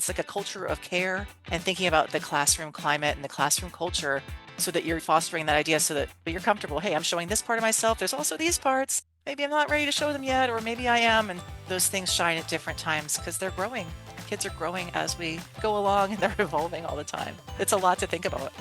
It's like a culture of care and thinking about the classroom climate and the classroom culture so that you're fostering that idea so that you're comfortable. Hey, I'm showing this part of myself. There's also these parts. Maybe I'm not ready to show them yet, or maybe I am. And those things shine at different times because they're growing. Kids are growing as we go along and they're evolving all the time. It's a lot to think about.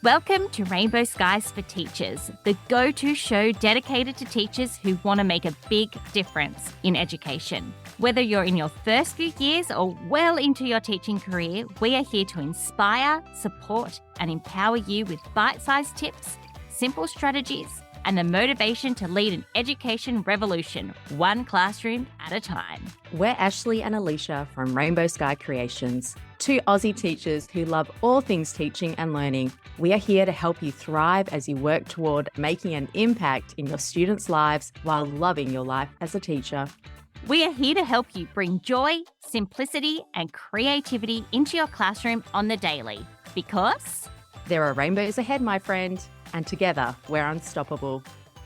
Welcome to Rainbow Skies for Teachers, the go-to show dedicated to teachers who want to make a big difference in education. Whether you're in your first few years or well into your teaching career, we are here to inspire, support, and empower you with bite-sized tips, simple strategies, and the motivation to lead an education revolution, one classroom at a time. We're Ashley and Alicia from Rainbow Sky Creations, two Aussie teachers who love all things teaching and learning. We are here to help you thrive as you work toward making an impact in your students' lives while loving your life as a teacher. We are here to help you bring joy, simplicity, and creativity into your classroom on the daily, because there are rainbows ahead, my friend, and together we're unstoppable.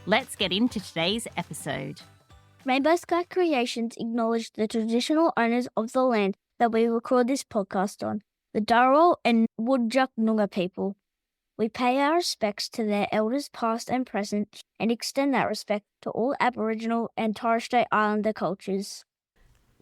Let's get into today's episode. Rainbow Sky Creations acknowledge the traditional owners of the land that we record this podcast on, the Dharawal and Whadjuk Noongar people. We pay our respects to their elders past and present and extend that respect to all Aboriginal and Torres Strait Islander cultures.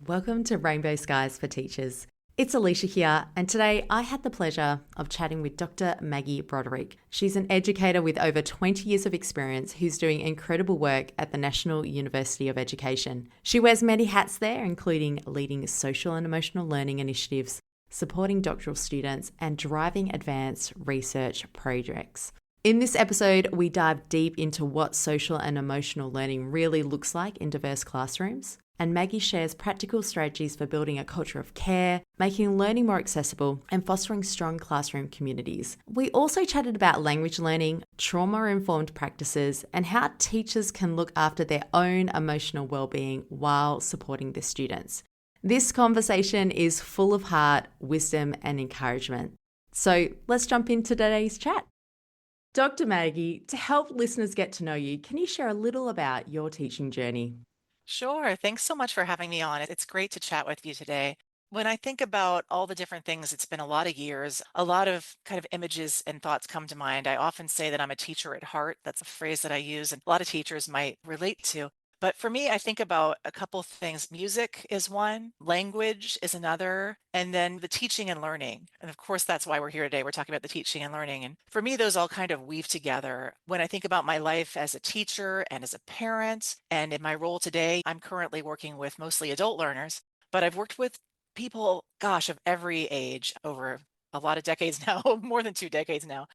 Welcome to Rainbow Skies for Teachers. It's Alicia here, and today I had the pleasure of chatting with Dr. Maggie Broderick. She's an educator with over 20 years of experience who's doing incredible work at the National University of Education. She wears many hats there, including leading social and emotional learning initiatives, supporting doctoral students, and driving advanced research projects. In this episode, we dive deep into what social and emotional learning really looks like in diverse classrooms. And Maggie shares practical strategies for building a culture of care, making learning more accessible, and fostering strong classroom communities. We also chatted about language learning, trauma-informed practices, and how teachers can look after their own emotional well-being while supporting their students. This conversation is full of heart, wisdom, and encouragement. So let's jump into today's chat. Dr. Maggie, to help listeners get to know you, can you share a little about your teaching journey? Sure. Thanks so much for having me on. It's great to chat with you today. When I think about all the different things, it's been a lot of years, a lot of kind of images and thoughts come to mind. I often say that I'm a teacher at heart. That's a phrase that I use and a lot of teachers might relate to. But for me, I think about a couple things. Music is one, language is another, and then the teaching and learning. And of course, that's why we're here today. We're talking about the teaching and learning. And for me, those all kind of weave together. When I think about my life as a teacher and as a parent, and in my role today, I'm currently working with mostly adult learners, but I've worked with people, gosh, of every age over a lot of decades now, more than 2 decades now.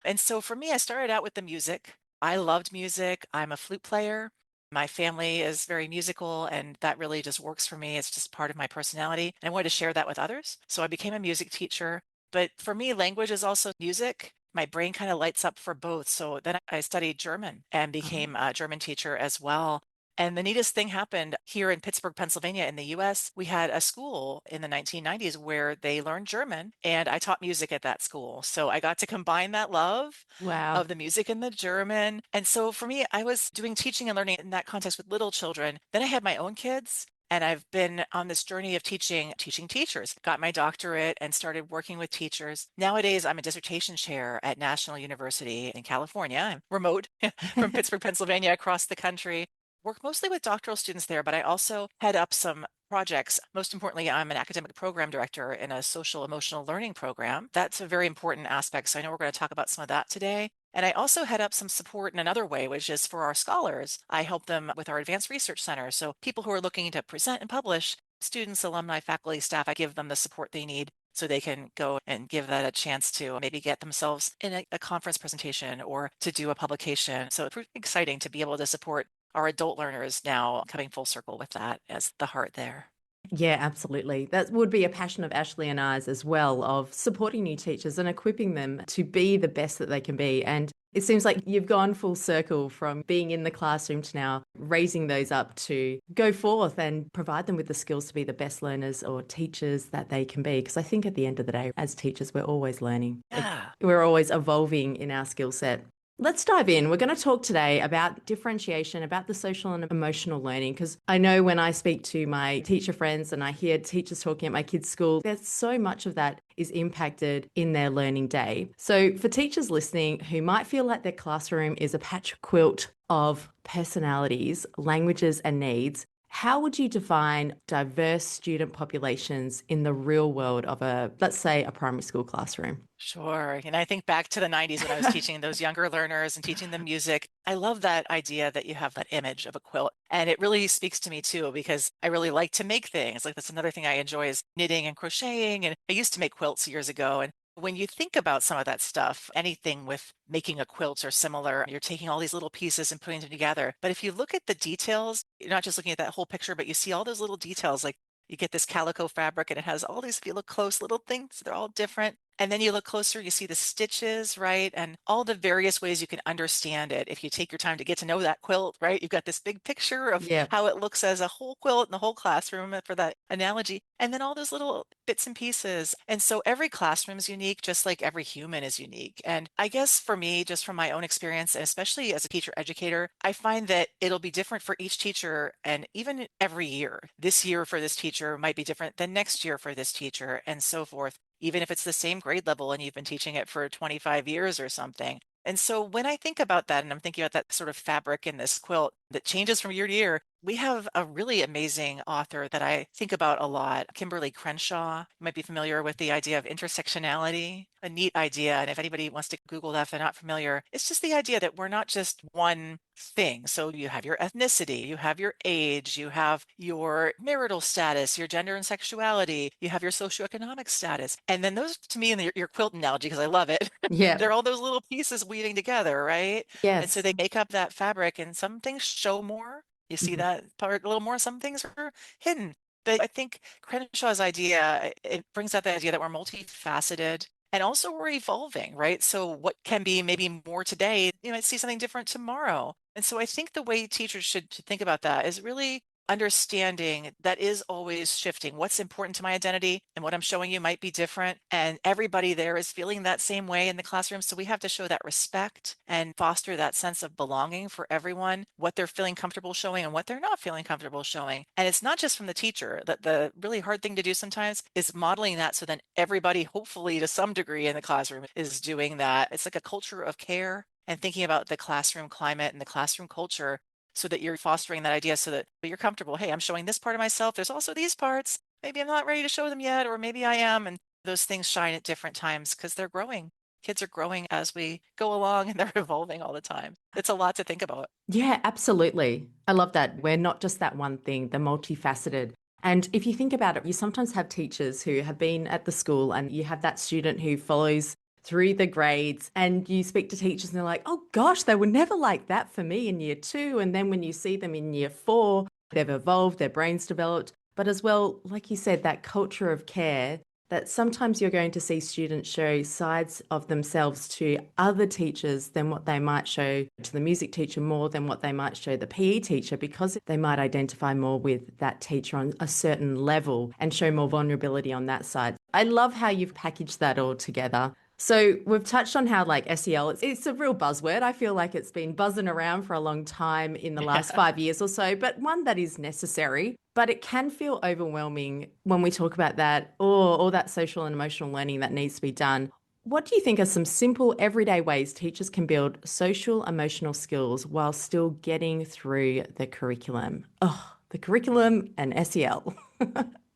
And so for me, I started out with the music. I loved music. I'm a flute player. My family is very musical, and that really just works for me. It's just part of my personality. And I wanted to share that with others. So I became a music teacher. But for me, language is also music. My brain kind of lights up for both. So then I studied German and became a German teacher as well. And the neatest thing happened here in Pittsburgh, Pennsylvania, in the US. We had a school in the 1990s where they learned German, and I taught music at that school. So I got to combine that love Wow. of the music and the German. And so for me, I was doing teaching and learning in that context with little children. Then I had my own kids. And I've been on this journey of teaching teachers, got my doctorate and started working with teachers. Nowadays, I'm a dissertation chair at National University in California. I'm remote from Pittsburgh, Pennsylvania, across the country. Work mostly with doctoral students there, but I also head up some projects. Most importantly, I'm an academic program director in a social emotional learning program. That's a very important aspect. So I know we're going to talk about some of that today. And I also head up some support in another way, which is for our scholars. I help them with our advanced research center. So people who are looking to present and publish, students, alumni, faculty, staff, I give them the support they need so they can go and give that a chance to maybe get themselves in a conference presentation or to do a publication. So it's pretty exciting to be able to support our adult learners now, coming full circle with that as the heart there. Yeah, absolutely. That would be a passion of Ashley and I's as well, of supporting new teachers and equipping them to be the best that they can be. And it seems like you've gone full circle from being in the classroom to now raising those up to go forth and provide them with the skills to be the best learners or teachers that they can be. Because I think at the end of the day, as teachers, we're always learning. Yeah. We're always evolving in our skill set. Let's dive in. We're going to talk today about differentiation, about the social and emotional learning, because I know when I speak to my teacher friends and I hear teachers talking at my kids' school, there's so much of that is impacted in their learning day. So, for teachers listening who might feel like their classroom is a patch quilt of personalities, languages, and needs, how would you define diverse student populations in the real world of let's say, a primary school classroom? Sure. And I think back to the 90s when I was teaching those younger learners and teaching them music. I love that idea that you have that image of a quilt. And it really speaks to me too, because I really like to make things. Like that's another thing I enjoy is knitting and crocheting. And I used to make quilts years ago. And when you think about some of that stuff, anything with making a quilt or similar, you're taking all these little pieces and putting them together. But if you look at the details, you're not just looking at that whole picture, but you see all those little details, like you get this calico fabric and it has all these, if you look close, little things, they're all different. And then you look closer, you see the stitches, right? And all the various ways you can understand it. If you take your time to get to know that quilt, right? You've got this big picture of Yeah. how it looks as a whole quilt in the whole classroom for that analogy. And then all those little bits and pieces. And so every classroom is unique, just like every human is unique. And I guess for me, just from my own experience, and especially as a teacher educator, I find that it'll be different for each teacher and even every year. This year for this teacher might be different than next year for this teacher and so forth, even if it's the same grade level and you've been teaching it for 25 years or something. And so when I think about that, and I'm thinking about that sort of fabric in this quilt that changes from year to year, we have a really amazing author that I think about a lot, Kimberly Crenshaw. You might be familiar with the idea of intersectionality, a neat idea. And if anybody wants to Google that if they're not familiar, it's just the idea that we're not just one thing. So you have your ethnicity, you have your age, you have your marital status, your gender and sexuality, you have your socioeconomic status. And then those to me in your quilt analogy, because I love it, Yeah. they're all those little pieces weaving together, right? And so Yes. they make up that fabric and some things show more. You see Mhm. that part a little more, some things are hidden. But I think Crenshaw's idea, it brings out the idea that we're multifaceted and also we're evolving, right? So what can be maybe more today, you might see something different tomorrow. And so I think the way teachers should think about that is really understanding that is always shifting. What's important to my identity and what I'm showing you might be different. And everybody there is feeling that same way in the classroom. So we have to show that respect and foster that sense of belonging for everyone, what they're feeling comfortable showing and what they're not feeling comfortable showing. And it's not just from the teacher. That the really hard thing to do sometimes is modeling that so then everybody, hopefully to some degree in the classroom, is doing that. It's like a culture of care and thinking about the classroom climate and the classroom culture so that you're fostering that idea so that you're comfortable. Hey, I'm showing this part of myself. There's also these parts. Maybe I'm not ready to show them yet, or maybe I am. And those things shine at different times because they're growing. Kids are growing as we go along and they're evolving all the time. It's a lot to think about. Yeah, absolutely. I love that. We're not just that one thing, the multifaceted. And if you think about it, you sometimes have teachers who have been at the school and you have that student who follows through the grades and you speak to teachers and they're like, oh gosh, they were never like that for me in year two. And then when you see them in year four, they've evolved, their brains developed. But as well, like you said, that culture of care that sometimes you're going to see students show sides of themselves to other teachers than what they might show to the music teacher more than what they might show the PE teacher because they might identify more with that teacher on a certain level and show more vulnerability on that side. I love how you've packaged that all together. So we've touched on how like SEL, it's a real buzzword. I feel like it's been buzzing around for a long time in the last 5 years or so, but one that is necessary. But it can feel overwhelming when we talk about that or all that social and emotional learning that needs to be done. What do you think are some simple everyday ways teachers can build social emotional skills while still getting through the curriculum? Oh, the curriculum and SEL.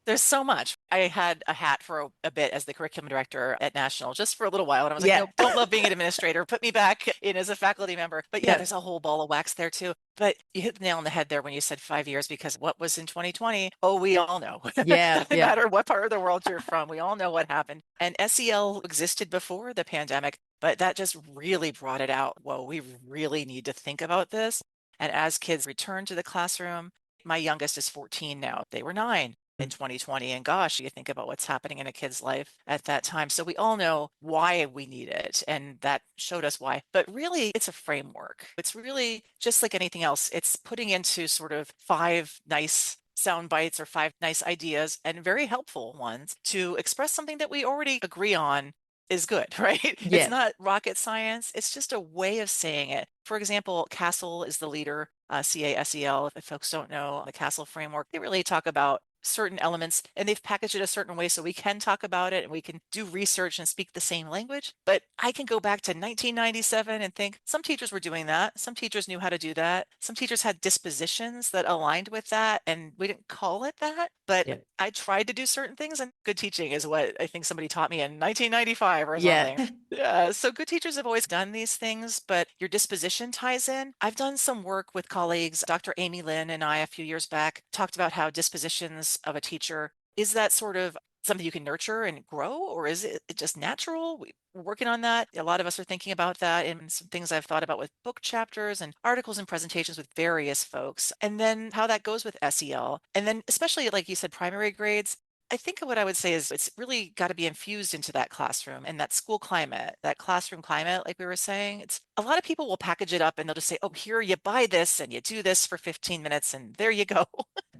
There's so much. I had a hat for a bit as the curriculum director at National just for a little while. And I was like, Yeah. no, don't love being an administrator. Put me back in as a faculty member. But yeah, Yeah. there's a whole ball of wax there too. But you hit the nail on the head there when you said 5 years, because what was in 2020? Oh, we all know. Yeah. No Yeah. matter what part of the world you're from, we all know what happened. And SEL existed before the pandemic, but that just really brought it out. Whoa, we really need to think about this. And as kids return to the classroom, my youngest is 14 now. They were 9 in 2020. And gosh, you think about what's happening in a kid's life at that time. So we all know why we need it. And that showed us why. But really, it's a framework. It's really just like anything else. It's putting into sort of 5 nice sound bites or 5 nice ideas and very helpful ones to express something that we already agree on is good, right? It's Yeah. not rocket science. It's just a way of saying it. For example, CASEL is the leader, CASEL. If folks don't know the CASEL framework, they really talk about certain elements and they've packaged it a certain way so we can talk about it and we can do research and speak the same language. But I can go back to 1997 and think some teachers were doing that. Some teachers knew how to do that. Some teachers had dispositions that aligned with that and we didn't call it that. But Yeah. I tried to do certain things, and good teaching is what I think somebody taught me in 1995 or Yeah. something. Yeah, so good teachers have always done these things, but your disposition ties in. I've done some work with colleagues. Dr. Amy Lynn and I, a few years back, talked about how dispositions of a teacher is that sort of something you can nurture and grow, or is it just natural? We're working on that. A lot of us are thinking about that, and some things I've thought about with book chapters and articles and presentations with various folks, and then how that goes with SEL. And then, especially like you said, primary grades. I think what I would say is it's really got to be infused into that classroom and that school climate, that classroom climate, like we were saying. It's a lot of people will package it up and they'll just say, oh, here you buy this and you do this for 15 minutes and there you go.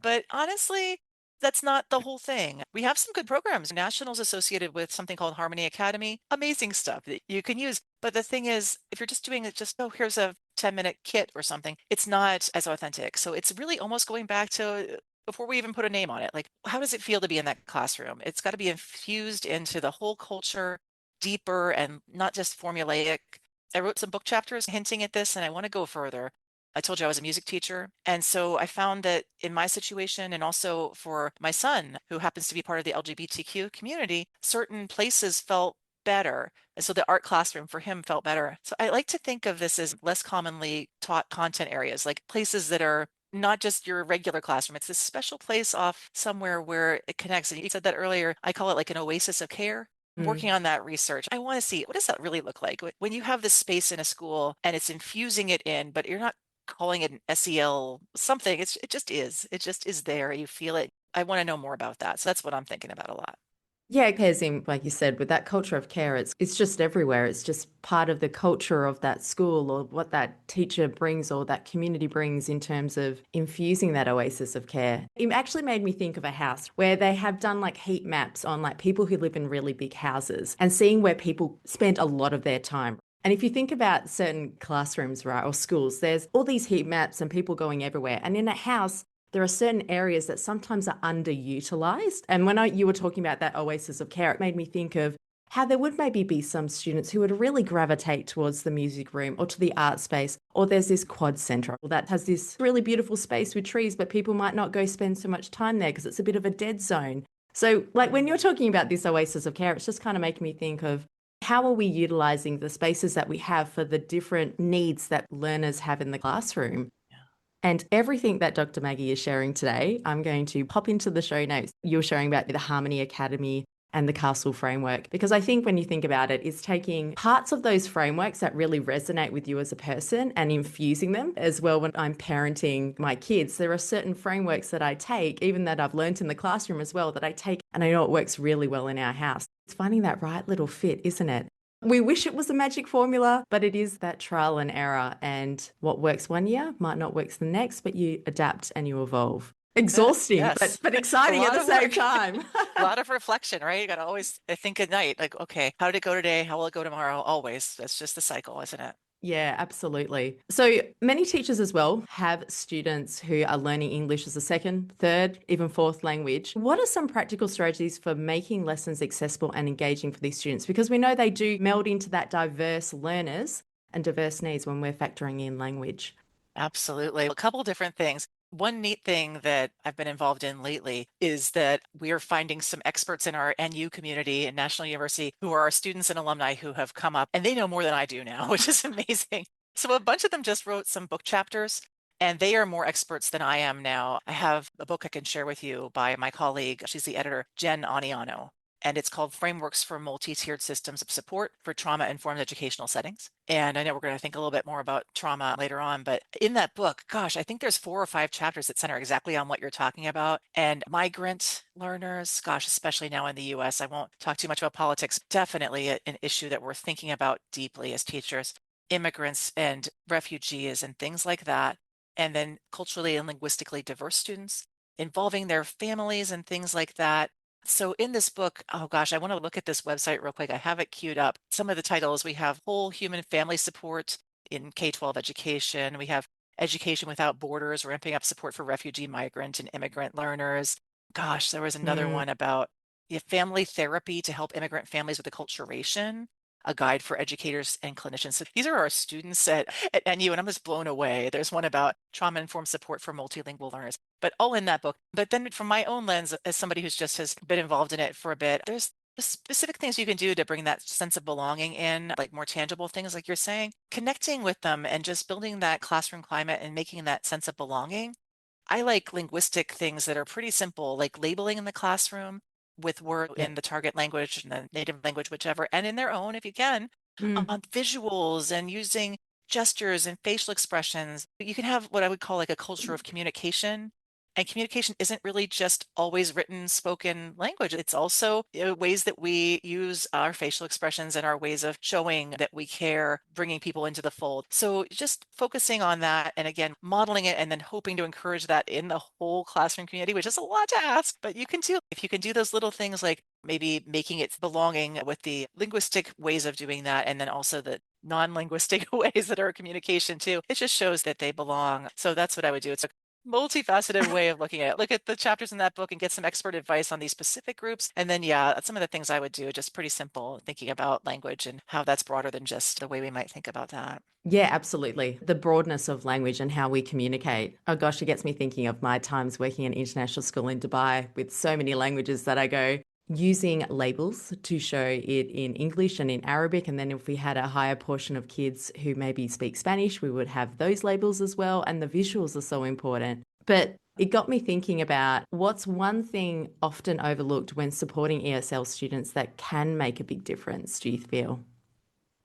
But honestly, that's not the whole thing. We have some good programs. Nationals associated with something called Harmony Academy, amazing stuff that you can use. But the thing is, if you're just doing it, just, oh, here's a 10-minute kit or something, it's not as authentic. So it's really almost going back to before we even put a name on it, like, how does it feel to be in that classroom? It's got to be infused into the whole culture, deeper and not just formulaic. I wrote some book chapters hinting at this, and I want to go further. I told you I was a music teacher. And so I found that in my situation, and also for my son, who happens to be part of the LGBTQ community, certain places felt better. And so the art classroom for him felt better. So I like to think of this as less commonly taught content areas, like places that are not just your regular classroom. It's this special place off somewhere where it connects. And you said that earlier. I call it like an oasis of care. I'm Mm. working on that research. I want to see, what does that really look like when you have this space in a school and it's infusing it in, but you're not calling it an SEL something. It just is. It just is there. You feel it. I want to know more about that. So that's what I'm thinking about a lot. Yeah, it cares in, like you said, with that culture of care, it's just everywhere. It's just part of the culture of that school or what that teacher brings or that community brings in terms of infusing that oasis of care. It actually made me think of a house where they have done like heat maps on like people who live in really big houses and seeing where people spend a lot of their time. And if you think about certain classrooms, right, or schools, there's all these heat maps and people going everywhere. And in a house, there are certain areas that sometimes are underutilized. And when you were talking about that oasis of care, it made me think of how there would maybe be some students who would really gravitate towards the music room or to the art space, or there's this quad centre that has this really beautiful space with trees, but people might not go spend so much time there because it's a bit of a dead zone. So like when you're talking about this oasis of care, it's just kind of making me think of how are we utilizing the spaces that we have for the different needs that learners have in the classroom? And everything that Dr. Maggie is sharing today, I'm going to pop into the show notes. You're sharing about the Harmony Academy and the CASEL framework, because I think when you think about it, it's taking parts of those frameworks that really resonate with you as a person and infusing them as well. When I'm parenting my kids, there are certain frameworks that I take, even that I've learned in the classroom as well, that I take and I know it works really well in our house. It's finding that right little fit, isn't it? We wish it was a magic formula, but it is that trial and error. And what works one year might not work the next, but you adapt and you evolve. Exhausting, Yes. but exciting A at lot the of same work. time. A lot of reflection, right? You got to always think at night, like, okay, how did it go today? How will it go tomorrow? Always. That's just the cycle, isn't it? Yeah, absolutely. So many teachers as well have students who are learning English as a second, third, even fourth language. What are some practical strategies for making lessons accessible and engaging for these students? Because we know they do meld into that diverse learners and diverse needs when we're factoring in language. Absolutely. A couple different things. One neat thing that I've been involved in lately is that we are finding some experts in our NU community and National University who are our students and alumni who have come up and they know more than I do now, which is amazing. So a bunch of them just wrote some book chapters and they are more experts than I am now. I have a book I can share with you by my colleague. She's the editor, Jen Aniano, and it's called Frameworks for Multi-Tiered Systems of Support for Trauma-Informed Educational Settings. And I know we're going to think a little bit more about trauma later on, but in that book, gosh, I think there's 4 or 5 chapters that center exactly on what you're talking about. And migrant learners, gosh, especially now in the US, I won't talk too much about politics, definitely an issue that we're thinking about deeply as teachers, immigrants and refugees and things like that. And then culturally and linguistically diverse students involving their families and things like that. So in this book, oh gosh, I want to look at this website real quick. I have it queued up. Some of the titles, we have whole human family support in K-12 education. We have Education Without Borders, ramping up support for refugee, migrant, and immigrant learners. Gosh, there was another Mm, one about family therapy to help immigrant families with acculturation, a guide for educators and clinicians. So these are our students at NU, and I'm just blown away. There's one about trauma-informed support for multilingual learners, but all in that book. But then from my own lens, as somebody who's just has been involved in it for a bit, there's the specific things you can do to bring that sense of belonging in, like more tangible things, like you're saying, connecting with them and just building that classroom climate and making that sense of belonging. I like linguistic things that are pretty simple, like labeling in the classroom with word yeah. in the target language and the native language, whichever, and in their own, if you can, Mm, visuals and using gestures and facial expressions. You can have what I would call like a culture of communication. And communication isn't really just always written, spoken language. It's also ways that we use our facial expressions and our ways of showing that we care, bringing people into the fold. So just focusing on that and again, modeling it and then hoping to encourage that in the whole classroom community, which is a lot to ask, but you can do, if you can do those little things like maybe making it belonging with the linguistic ways of doing that, and then also the non-linguistic ways that are communication too. It just shows that they belong. So that's what I would do. It's a multifaceted way of looking at it. Look at the chapters in that book and get some expert advice on these specific groups. And then, yeah, some of the things I would do, just pretty simple, thinking about language and how that's broader than just the way we might think about that. yeah, absolutely. The broadness of language and how we communicate. Oh gosh, it gets me thinking of my times working in international school in Dubai with so many languages that I go using labels to show it in English and in Arabic. And then if we had a higher portion of kids who maybe speak Spanish, we would have those labels as well. And the visuals are so important. But it got me thinking about what's one thing often overlooked when supporting ESL students that can make a big difference, do you feel?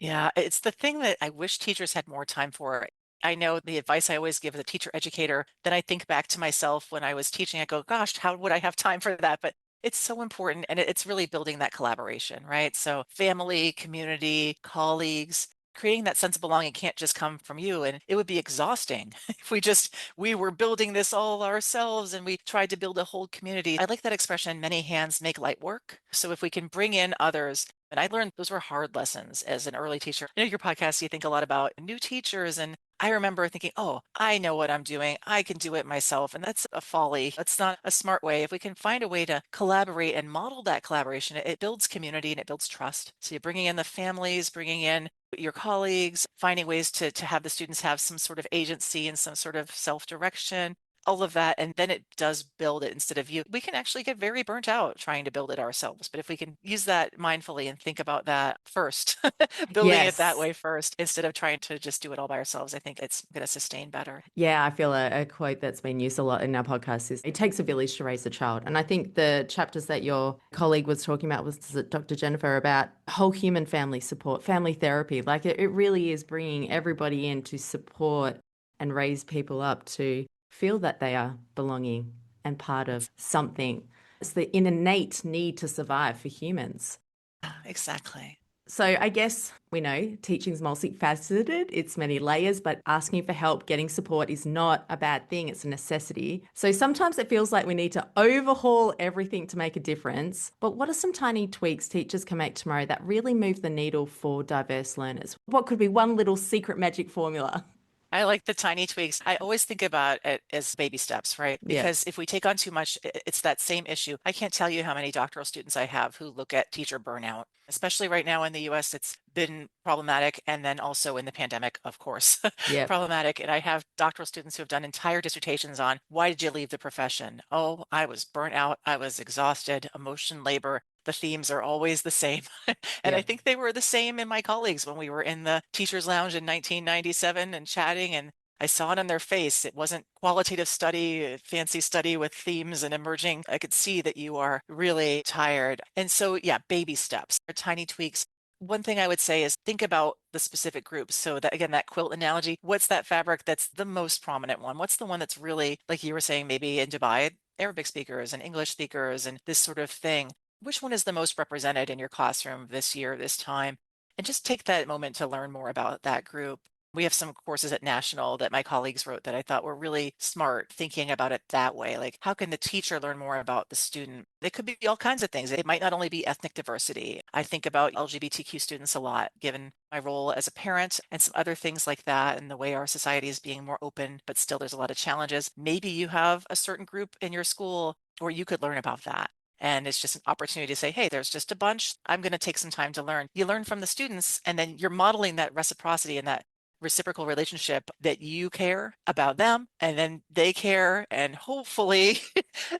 Yeah, it's the thing that I wish teachers had more time for. I know the advice I always give as a teacher educator, then I think back to myself when I was teaching, I go, gosh, how would I have time for that? But it's so important and it's really building that collaboration, right? So family, community, colleagues, creating that sense of belonging can't just come from you. And it would be exhausting if we were building this all ourselves and we tried to build a whole community. I like that expression, many hands make light work. So if we can bring in others, and I learned those were hard lessons as an early teacher. I know your podcast, you think a lot about new teachers. And I remember thinking, oh, I know what I'm doing. I can do it myself. And that's a folly. That's not a smart way. If we can find a way to collaborate and model that collaboration, it builds community and it builds trust. So you're bringing in the families, bringing in your colleagues, finding ways to have the students have some sort of agency and some sort of self-direction, all of that. And then it does build it instead of you. We can actually get very burnt out trying to build it ourselves. But if we can use that mindfully and think about that first, building it that Yes. way first, instead of trying to just do it all by ourselves, I think it's going to sustain better. Yeah, I feel a quote that's been used a lot in our podcast is it takes a village to raise a child. And I think the chapters that your colleague was talking about was Dr. Jennifer about whole human family support, family therapy. Like it really is bringing everybody in to support and raise people up to feel that they are belonging and part of something. It's the innate need to survive for humans. Exactly. So I guess we know teaching's multifaceted, it's many layers, but asking for help, getting support is not a bad thing, it's a necessity. So sometimes it feels like we need to overhaul everything to make a difference. But what are some tiny tweaks teachers can make tomorrow that really move the needle for diverse learners? What could be one little secret magic formula? I like the tiny tweaks. I always think about it as baby steps, right? Yeah. Because if we take on too much, it's that same issue. I can't tell you how many doctoral students I have who look at teacher burnout, especially right now in the US. It's been problematic. And then also in the pandemic, of course, Yeah. problematic. And I have doctoral students who have done entire dissertations on why did you leave the profession? Oh, I was burnt out. I was exhausted, emotion labor. The themes are always the same. And I Yeah. think they were the same in my colleagues when we were in the teacher's lounge in 1997 and chatting. And I saw it on their face. It wasn't qualitative study, fancy study with themes and emerging. I could see that you are really tired. And so, yeah, baby steps or tiny tweaks. One thing I would say is think about the specific groups. So that again, that quilt analogy, what's that fabric that's the most prominent one? What's the one that's really, like you were saying, maybe in Dubai, Arabic speakers and English speakers and this sort of thing? Which one is the most represented in your classroom this year, this time? And just take that moment to learn more about that group. We have some courses at National that my colleagues wrote that I thought were really smart, thinking about it that way. Like, how can the teacher learn more about the student? It could be all kinds of things. It might not only be ethnic diversity. I think about LGBTQ students a lot, given my role as a parent and some other things like that, and the way our society is being more open, but still there's a lot of challenges. Maybe you have a certain group in your school where you could learn about that. And it's just an opportunity to say, hey, there's just a bunch. I'm going to take some time to learn. You learn from the students, and then you're modeling that reciprocity and that reciprocal relationship that you care about them and then they care, and hopefully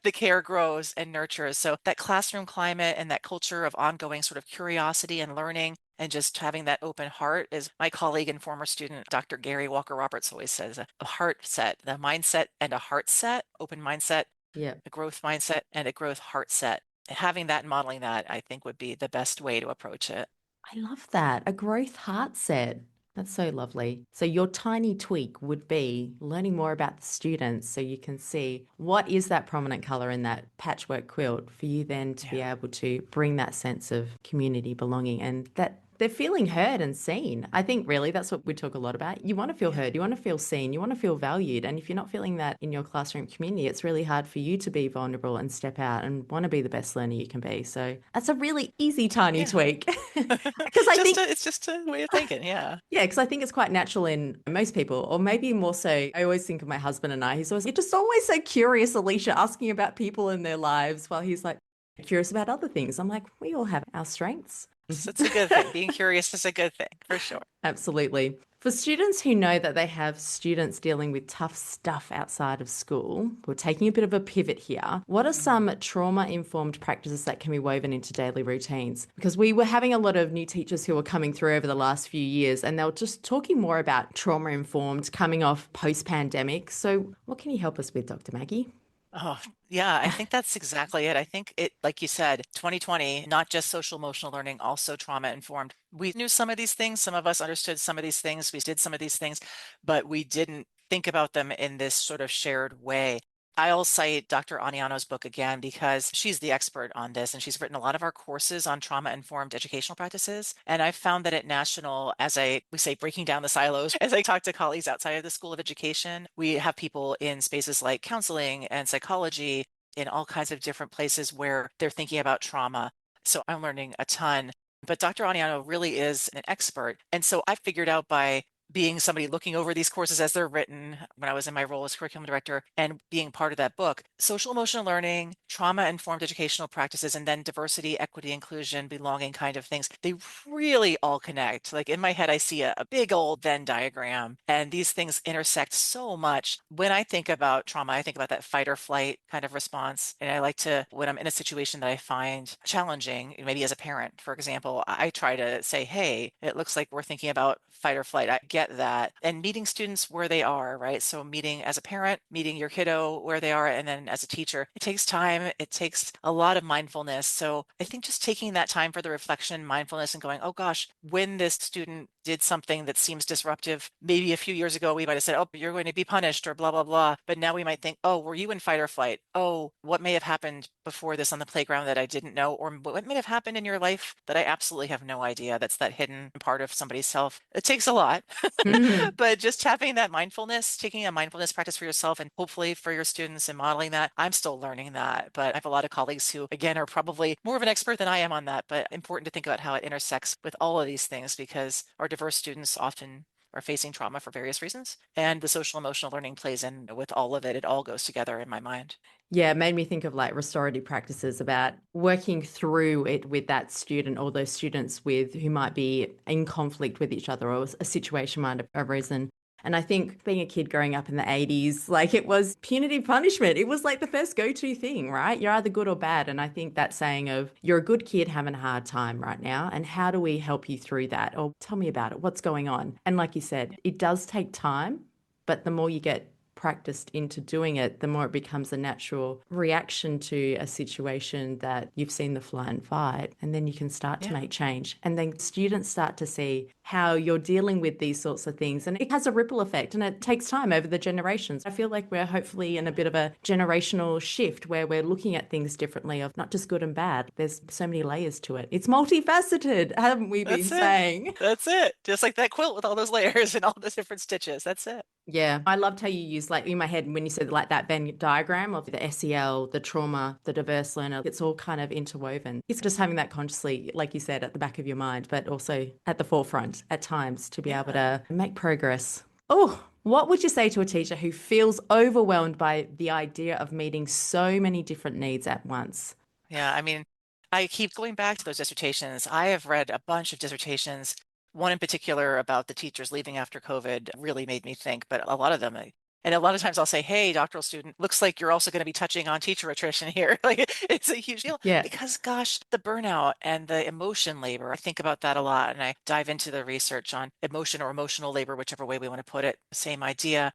the care grows and nurtures. So that classroom climate and that culture of ongoing sort of curiosity and learning and just having that open heart, is my colleague and former student, Dr. Gary Walker Roberts, always says, a heart set, the mindset and a heart set, open mindset, Yeah. a growth mindset and a growth heart set. Having that and modeling that, I think, would be the best way to approach it. I love that. A growth heart set. That's so lovely. So your tiny tweak would be learning more about the students so you can see what is that prominent color in that patchwork quilt for you then to be Yeah. able to bring that sense of community belonging and that they're feeling heard and seen. I think really that's what we talk a lot about. You want to feel Yeah. heard, you want to feel seen, you want to feel valued. And if you're not feeling that in your classroom community, it's really hard for you to be vulnerable and step out and want to be the best learner you can be. So that's a really easy tiny Yeah. tweak. Because I think It's just a way of thinking. Yeah. yeah, because I think it's quite natural in most people, or maybe more so. I always think of my husband and I. You're just always so curious, Alicia, asking about people in their lives while he's like curious about other things. I'm like, we all have our strengths. It's a good thing. Being curious is a good thing, for sure. Absolutely. For students who know that they have students dealing with tough stuff outside of school, we're taking a bit of a pivot here. What are some trauma-informed practices that can be woven into daily routines? Because we were having a lot of new teachers who were coming through over the last few years, and they were just talking more about trauma-informed coming off post-pandemic. So what can you help us with, Dr. Maggie? Oh, yeah, I think that's exactly it. I think it, like you said, 2020, not just social emotional learning, also trauma informed. We knew some of these things. Some of us understood some of these things. We did some of these things, but we didn't think about them in this sort of shared way. I'll cite Dr. Aniano's book again because she's the expert on this, and she's written a lot of our courses on trauma-informed educational practices. And I've found that at National, we say breaking down the silos, as I talk to colleagues outside of the School of Education, we have people in spaces like counseling and psychology in all kinds of different places where they're thinking about trauma. So I'm learning a ton. But Dr. Aniano really is an expert. And so I figured out by being somebody looking over these courses as they're written when I was in my role as curriculum director and being part of that book, social emotional learning, trauma-informed educational practices, and then diversity, equity, inclusion, belonging kind of things, they really all connect. Like in my head, I see a big old Venn diagram, and these things intersect so much. When I think about trauma, I think about that fight or flight kind of response. And I like to, when I'm in a situation that I find challenging, maybe as a parent, for example, I try to say, hey, it looks like we're thinking about fight or flight. I get that. And meeting students where they are, right? So meeting as a parent, meeting your kiddo where they are, and then as a teacher, it takes time. It takes a lot of mindfulness. So I think just taking that time for the reflection, mindfulness, and going, oh gosh, when this student did something that seems disruptive, maybe a few years ago, we might have said, oh, you're going to be punished or blah, blah, blah. But now we might think, oh, were you in fight or flight? Oh, what may have happened before this on the playground that I didn't know? Or what may have happened in your life that I absolutely have no idea? That's that hidden part of somebody's self. It takes a lot, Mhm. but just having that mindfulness, taking a mindfulness practice for yourself and hopefully for your students and modeling that. I'm still learning that, but I have a lot of colleagues who, again, are probably more of an expert than I am on that, but important to think about how it intersects with all of these things because our diverse students often are facing trauma for various reasons. And the social emotional learning plays in with all of it. It all goes together in my mind. Yeah, it made me think of like restorative practices about working through it with that student or those students with who might be in conflict with each other or a situation might have arisen. And I think being a kid growing up in the 80s, like it was punitive punishment. It was like the first go-to thing, right? You're either good or bad. And I think that saying of you're a good kid having a hard time right now. And how do we help you through that? Or tell me about it. What's going on? And like you said, it does take time, but the more you get practiced into doing it, the more it becomes a natural reaction to a situation that you've seen the fly and fight. And then you can start to Yeah. make change. And then students start to see how you're dealing with these sorts of things. And it has a ripple effect and it takes time over the generations. I feel like we're hopefully in a bit of a generational shift where we're looking at things differently, of not just good and bad. There's so many layers to it. It's multifaceted, haven't we been That's it. saying? That's it. Just like that quilt with all those layers and all the different stitches. That's it. Yeah, I loved how you used, like, in my head when you said like that Venn diagram of the SEL, the trauma, the diverse learner. It's all kind of interwoven. It's just having that consciously, like you said, at the back of your mind, but also at the forefront at times to be able to make progress. Oh, what would you say to a teacher who feels overwhelmed by the idea of meeting so many different needs at once? Yeah, I mean, I keep going back to those dissertations. I have read a bunch of dissertations. One in particular about the teachers leaving after COVID really made me think, but a lot of them, and a lot of times I'll say, hey, doctoral student, looks like you're also going to be touching on teacher attrition here. Like it's a huge deal Yeah. because gosh, the burnout and the emotion labor, I think about that a lot. And I dive into the research on emotion or emotional labor, whichever way we want to put it, same idea.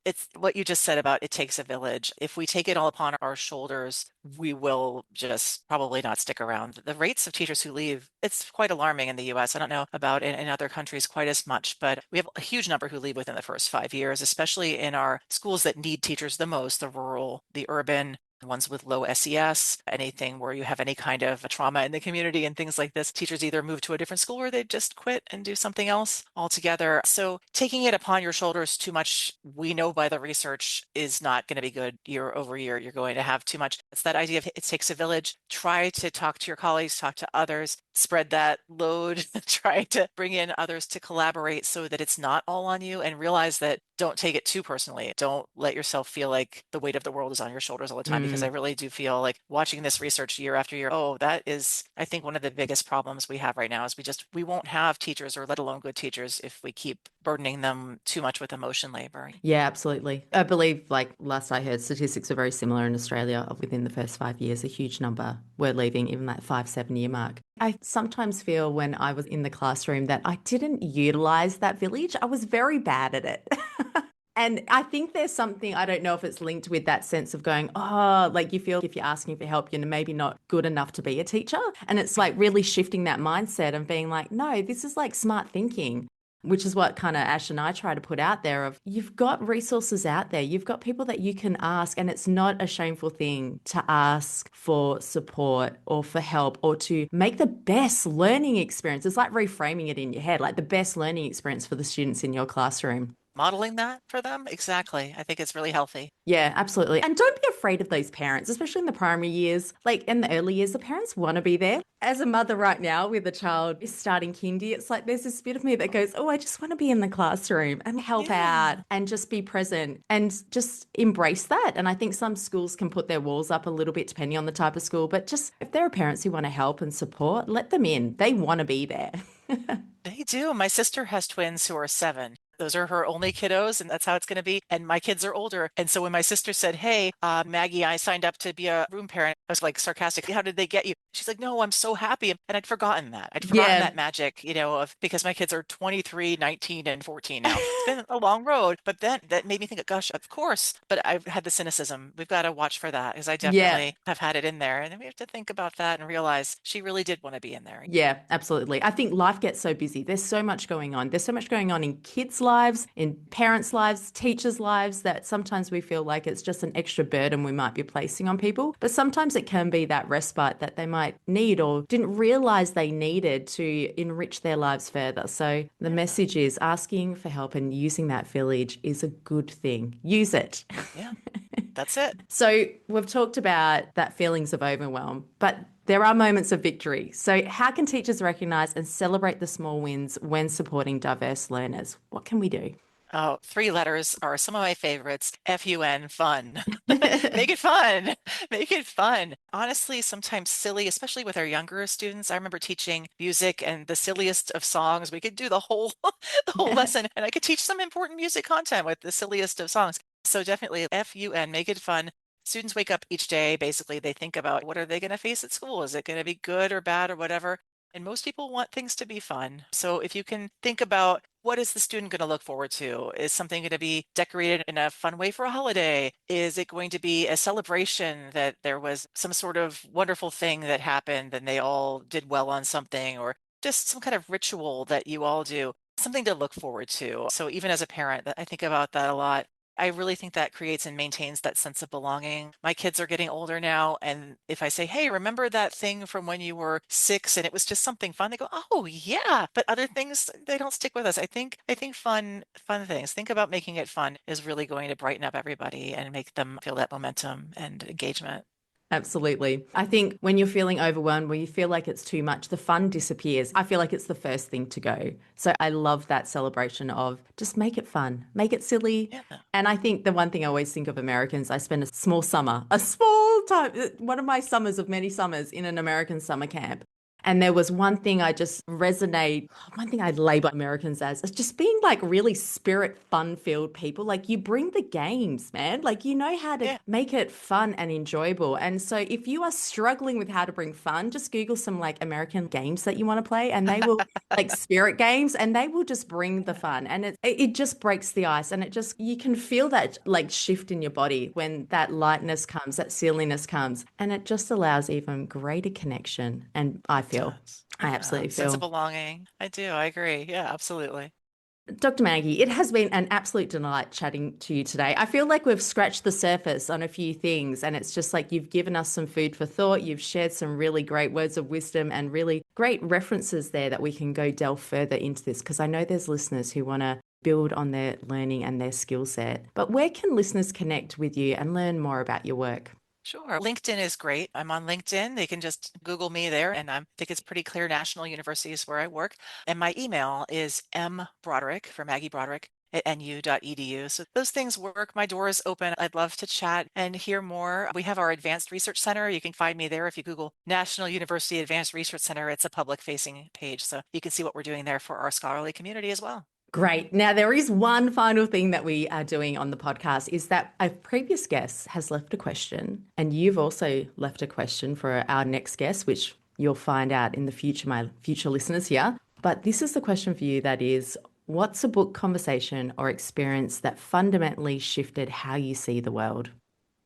It's what you just said about it takes a village. If we take it all upon our shoulders, we will just probably not stick around. The rates of teachers who leave, it's quite alarming in the US. I don't know about in other countries quite as much, but we have a huge number who leave within the first 5 years, especially in our schools that need teachers the most, the rural, the urban, the ones with low SES, anything where you have any kind of trauma in the community and things like this. Teachers either move to a different school or they just quit and do something else altogether. So taking it upon your shoulders too much, we know by the research, is not going to be good year over year. You're going to have too much. It's that idea of it takes a village. Try to talk to your colleagues, talk to others, spread that load, try to bring in others to collaborate so that it's not all on you, and realize that don't take it too personally. Don't let yourself feel like the weight of the world is on your shoulders all the time, because I really do feel like watching this research year after year, oh, that is, I think, one of the biggest problems we have right now is we won't have teachers, or let alone good teachers, if we keep burdening them too much with emotion labor. Yeah, absolutely. I believe, like last I heard, statistics are very similar in Australia. Within the first 5 years, a huge number were leaving, even that 5, 7 year mark. I sometimes feel when I was in the classroom that I didn't utilize that village. I was very bad at it. And I think there's something, I don't know if it's linked with that sense of going, oh, like you feel if you're asking for help, you're maybe not good enough to be a teacher. And it's like really shifting that mindset and being like, no, this is like smart thinking, which is what kind of Ash and I try to put out there of you've got resources out there. You've got people that you can ask, and it's not a shameful thing to ask for support or for help or to make the best learning experience. It's like reframing it in your head, like the best learning experience for the students in your classroom. Modeling that for them. Exactly. I think it's really healthy. Yeah, absolutely. And don't be afraid of those parents, especially in the primary years. Like in the early years, the parents want to be there. As a mother right now with a child starting kindy, it's like there's this bit of me that goes, oh, I just want to be in the classroom and help out and just be present and just embrace that. And I think some schools can put their walls up a little bit depending on the type of school. But just if there are parents who want to help and support, let them in. They want to be there. They do. My sister has twins who are 7. Those are her only kiddos, and that's how it's going to be. And my kids are older. And so when my sister said, hey, Maggie, I signed up to be a room parent, I was like sarcastic, how did they get you? She's like, no, I'm so happy. And I'd forgotten that. I'd forgotten that magic, of because my kids are 23, 19, and 14 now. It's been a long road. But then that made me think, gosh, of course. But I've had the cynicism. We've got to watch for that, because I definitely have had it in there. And then we have to think about that and realize she really did want to be in there. Yeah, absolutely. I think life gets so busy. There's so much going on. There's so much going on in kids' lives, in parents' lives, teachers' lives, that sometimes we feel like it's just an extra burden we might be placing on people. But sometimes it can be that respite that they might need or didn't realize they needed to enrich their lives further. So the message is asking for help and using that village is a good thing. Use it. Yeah, that's it. So we've talked about that feelings of overwhelm, but there are moments of victory. So how can teachers recognise and celebrate the small wins when supporting diverse learners? What can we do? Oh, 3 letters are some of my favorites. FUN, fun. Make it fun. Make it fun. Honestly, sometimes silly, especially with our younger students. I remember teaching music, and the silliest of songs, we could do the whole the whole lesson, and I could teach some important music content with the silliest of songs. So definitely FUN, make it fun. Students wake up each day, basically they think about what are they going to face at school? Is it going to be good or bad or whatever? And most people want things to be fun. So if you can think about what is the student going to look forward to? Is something going to be decorated in a fun way for a holiday? Is it going to be a celebration that there was some sort of wonderful thing that happened and they all did well on something, or just some kind of ritual that you all do? Something to look forward to. So even as a parent, I think about that a lot. I really think that creates and maintains that sense of belonging. My kids are getting older now, and if I say, "Hey, remember that thing from when you were 6 and it was just something fun?" They go, "Oh, yeah." But other things, they don't stick with us. I think fun things. Think about making it fun is really going to brighten up everybody and make them feel that momentum and engagement. Absolutely. I think when you're feeling overwhelmed, when you feel like it's too much, the fun disappears. I feel like it's the first thing to go. So I love that celebration of just make it fun, make it silly. Yeah. And I think the one thing I always think of Americans, I spent a small time, one of my summers of many summers in an American summer camp. And there was one thing one thing I label Americans as is just being like really spirit fun filled people. Like you bring the games, man. Like you know how to Yeah. make it fun and enjoyable. And so if you are struggling with how to bring fun, just Google some like American games that you want to play and they will like spirit games and they will just bring the fun. And it just breaks the ice and you can feel that like shift in your body when that lightness comes, that silliness comes, and it just allows even greater connection. And Does. I Yeah. absolutely Sense of feel. belonging. I do. I agree. Yeah, absolutely. Dr. Maggie, it has been an absolute delight chatting to you today. I feel like we've scratched the surface on a few things, and it's just like you've given us some food for thought. You've shared some really great words of wisdom and really great references there that we can go delve further into this because I know there's listeners who want to build on their learning and their skill set. But where can listeners connect with you and learn more about your work? Sure. LinkedIn is great. I'm on LinkedIn. They can just Google me there, and I think it's pretty clear National University is where I work. And my email is mbroderick for Maggie Broderick at nu.edu. So those things work. My door is open. I'd love to chat and hear more. We have our Advanced Research Center. You can find me there if you Google National University Advanced Research Center. It's a public facing page. So you can see what we're doing there for our scholarly community as well. Great. Now, there is one final thing that we are doing on the podcast is that a previous guest has left a question, and you've also left a question for our next guest, which you'll find out in the future, my future listeners here. But this is the question for you that is, what's a book, conversation, or experience that fundamentally shifted how you see the world?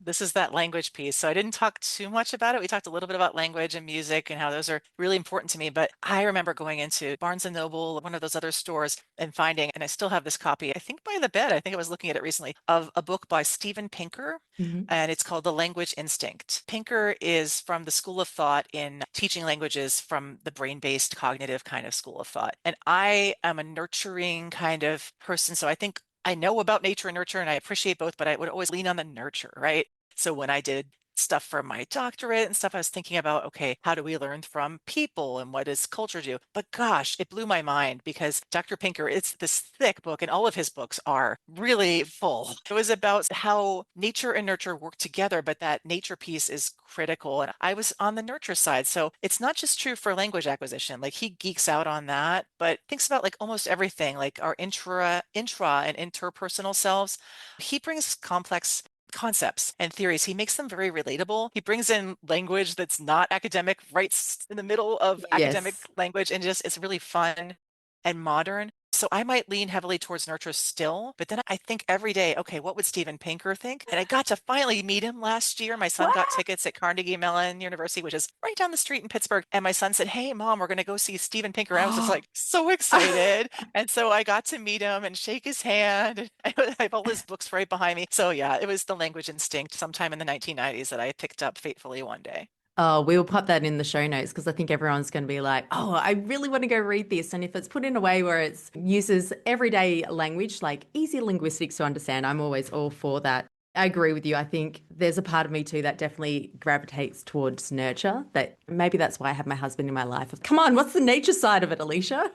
This is that language piece. So I didn't talk too much about it. We talked a little bit about language and music and how those are really important to me. But I remember going into Barnes and Noble, one of those other stores, and finding, and I still have this copy, I think by the bed, I think I was looking at it recently, of a book by Steven Pinker. Mhm. And it's called The Language Instinct. Pinker is from the school of thought in teaching languages from the brain-based cognitive kind of school of thought. And I am a nurturing kind of person. So I think I know about nature and nurture and I appreciate both, but I would always lean on the nurture, right? So when I did stuff for my doctorate and stuff, I was thinking about, okay, how do we learn from people and what does culture do? But gosh, it blew my mind because Dr. Pinker, it's this thick book and all of his books are really full. It was about how nature and nurture work together, but that nature piece is critical. And I was on the nurture side. So it's not just true for language acquisition. Like he geeks out on that, but thinks about like almost everything, like our intra and interpersonal selves. He brings complex concepts and theories. He makes them very relatable. He brings in language that's not academic, right in the middle of academic Yes. language, and just it's really fun and modern. So I might lean heavily towards nurture still, but then I think every day, okay, what would Steven Pinker think? And I got to finally meet him last year. My son got tickets at Carnegie Mellon University, which is right down the street in Pittsburgh. And my son said, "Hey, Mom, we're going to go see Steven Pinker." I was just like so excited. And so I got to meet him and shake his hand. I have all his books right behind me. So yeah, it was The Language Instinct sometime in the 1990s that I picked up fatefully one day. Oh, we'll pop that in the show notes because I think everyone's going to be like, oh, I really want to go read this. And if it's put in a way where it uses everyday language, like easy linguistics to understand, I'm always all for that. I agree with you. I think there's a part of me too that definitely gravitates towards nurture. That maybe that's why I have my husband in my life. Come on, what's the nature side of it, Alicia?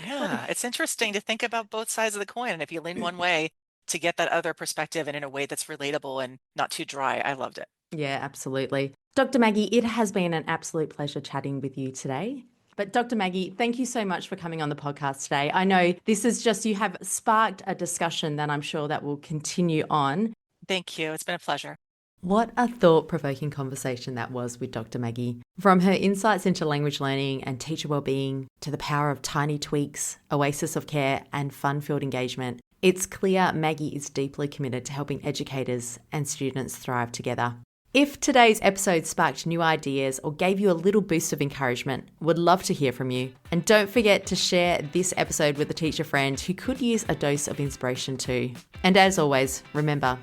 Yeah, it's interesting to think about both sides of the coin. And if you lean one way to get that other perspective and in a way that's relatable and not too dry, I loved it. Yeah, absolutely. Dr. Maggie, it has been an absolute pleasure chatting with you today. But Dr. Maggie, thank you so much for coming on the podcast today. I know this is just, you have sparked a discussion that I'm sure that will continue on. Thank you. It's been a pleasure. What a thought-provoking conversation that was with Dr. Maggie. From her insights into language learning and teacher wellbeing to the power of tiny tweaks, oasis of care, and fun-filled engagement, it's clear Maggie is deeply committed to helping educators and students thrive together. If today's episode sparked new ideas or gave you a little boost of encouragement, would love to hear from you. And don't forget to share this episode with a teacher friend who could use a dose of inspiration too. And as always, remember,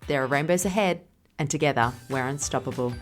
there are rainbows ahead, and together we're unstoppable.